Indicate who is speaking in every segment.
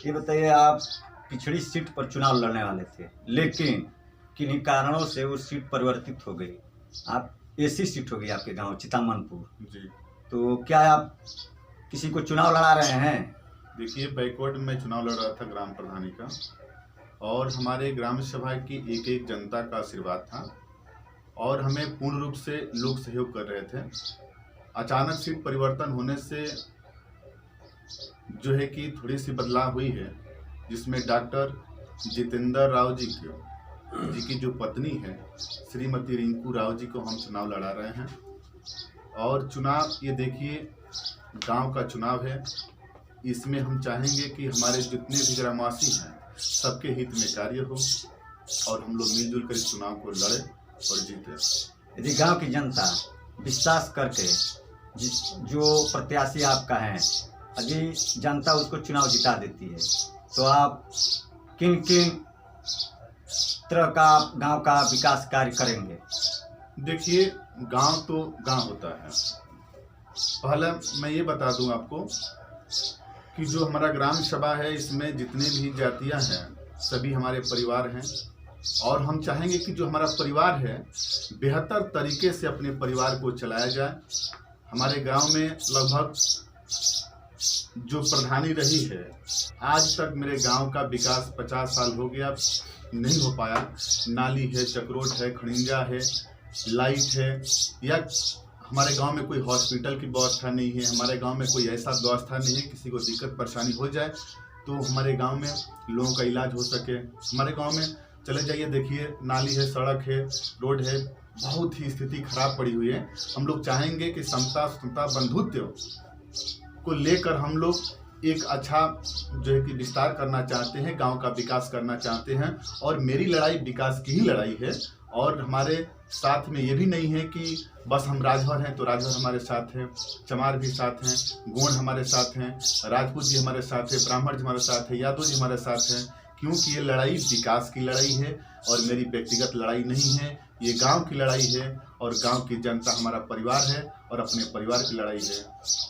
Speaker 1: ये बताइए, आप पिछड़ी सीट पर चुनाव लड़ने वाले थे, लेकिन किन्हीं कारणों से वो सीट परिवर्तित हो गई। आप एसी सीट हो गई आपके गांव चितामनपुर।
Speaker 2: जी।
Speaker 1: तो क्या आप किसी को चुनाव लड़ा रहे हैं?
Speaker 2: देखिए, बैकवर्ड में चुनाव लड़ रहा था ग्राम प्रधानी का, और हमारे ग्राम सभा की एक एक जनता का आशीर्वाद था और हमें पूर्ण रूप से लोग सहयोग कर रहे थे। अचानक सीट परिवर्तन होने से जो है कि थोड़ी सी बदलाव हुई है, जिसमें डॉक्टर जितेंद्र राव जी की जो पत्नी है श्रीमती रिंकू राव जी को हम चुनाव लड़ा रहे हैं। और चुनाव ये देखिए गांव का चुनाव है, इसमें हम चाहेंगे कि हमारे जितने भी ग्रामवासी हैं सबके हित में कार्य हो और हम लोग मिलजुल कर इस चुनाव को लड़े और जीते।
Speaker 1: यदि गांव की जनता विश्वास करके जो प्रत्याशी आपका है, यदि जनता उसको चुनाव जिता देती है, तो आप किन किन तरह का गांव का विकास कार्य करेंगे?
Speaker 2: देखिए, गांव तो गांव होता है। पहले मैं ये बता दूं आपको कि जो हमारा ग्राम सभा है, इसमें जितने भी जातियां हैं सभी हमारे परिवार हैं, और हम चाहेंगे कि जो हमारा परिवार है बेहतर तरीके से अपने परिवार को चलाया जाए। हमारे गांव में लगभग जो प्रधानी रही है, आज तक मेरे गांव का विकास 50 साल हो गया नहीं हो पाया। नाली है, चक्रोट है, खड़िंजा है, लाइट है, या हमारे गांव में कोई हॉस्पिटल की व्यवस्था नहीं है। हमारे गांव में कोई ऐसा व्यवस्था नहीं है किसी को दिक्कत परेशानी हो जाए तो हमारे गांव में लोगों का इलाज हो सके। हमारे गांव में चले जाइए, देखिए नाली है, सड़क है, रोड है, बहुत ही स्थिति खराब पड़ी हुई है। हम लोग चाहेंगे कि समता स्वतंत्रता बंधुत्व को लेकर हम लोग एक अच्छा जो है कि विस्तार करना चाहते हैं, गांव का विकास करना चाहते हैं। और मेरी लड़ाई विकास की ही लड़ाई है। और हमारे साथ में ये भी नहीं है कि बस हम राजभर हैं तो राजभर हमारे साथ हैं, चमार भी साथ हैं, गोंड हमारे साथ हैं, राजपूत जी हमारे साथ है, ब्राह्मण जी हमारे साथ है, यादव जी हमारे साथ हैं। क्योंकि ये लड़ाई विकास की लड़ाई है और मेरी व्यक्तिगत लड़ाई नहीं है। ये गांव की लड़ाई है और गांव की जनता हमारा परिवार है और अपने परिवार की लड़ाई है।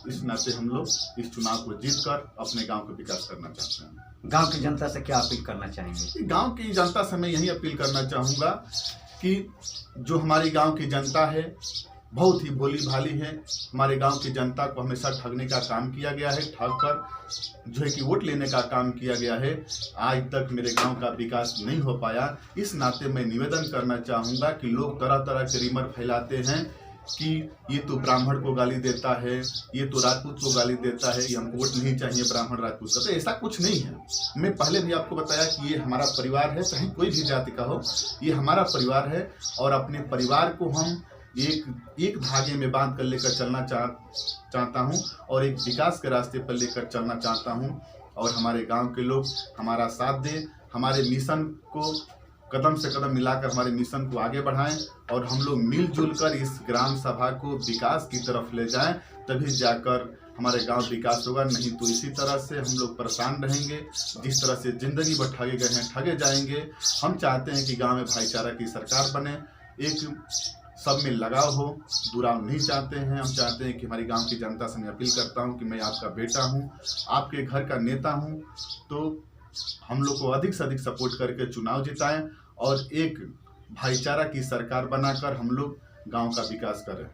Speaker 2: इस नाते हम लोग इस चुनाव को जीतकर अपने गांव का विकास करना चाहते हैं।
Speaker 1: गांव की जनता से क्या अपील करना चाहेंगे?
Speaker 2: गांव की जनता से मैं यही अपील करना चाहूँगा कि जो हमारी गांव की जनता है बहुत ही भोली भाली है। हमारे गांव की जनता को हमेशा ठगने का काम किया गया है, ठग कर जो है कि वोट लेने का काम किया गया है। आज तक मेरे गांव का विकास नहीं हो पाया। इस नाते मैं निवेदन करना चाहूँगा कि लोग तरह तरह के रिमर फैलाते हैं कि ये तो ब्राह्मण को गाली देता है, ये तो राजपूत को गाली देता है, ये हमको वोट नहीं चाहिए ब्राह्मण राजपूत का। तो ऐसा कुछ नहीं है। मैं पहले भी आपको बताया कि ये हमारा परिवार है, चाहे कोई भी जाति का हो, ये हमारा परिवार है और अपने परिवार को हम एक धागे में बांध कर लेकर चलना चाहता हूँ और एक विकास के रास्ते पर लेकर चलना चाहता हूँ। और हमारे गांव के लोग हमारा साथ दें, हमारे मिशन को कदम से कदम मिलाकर हमारे मिशन को आगे बढ़ाएं और हम लोग मिलजुल कर इस ग्राम सभा को विकास की तरफ ले जाएं, तभी जाकर हमारे गांव विकास होगा। नहीं तो इसी तरह से हम लोग परेशान रहेंगे, जिस तरह से जिंदगी भर ठगे गए हैं ठगे जाएंगे। हम चाहते हैं कि गांव में भाईचारा की सरकार बने, एक सब में लगाव हो, दुराव नहीं चाहते हैं। हम चाहते हैं कि हमारी गांव की जनता से मैं अपील करता हूं कि मैं आपका बेटा हूं, आपके घर का नेता हूं, तो हम लोग को अधिक से अधिक सपोर्ट करके चुनाव जिताएं और एक भाईचारा की सरकार बनाकर हम लोग गांव का विकास करें।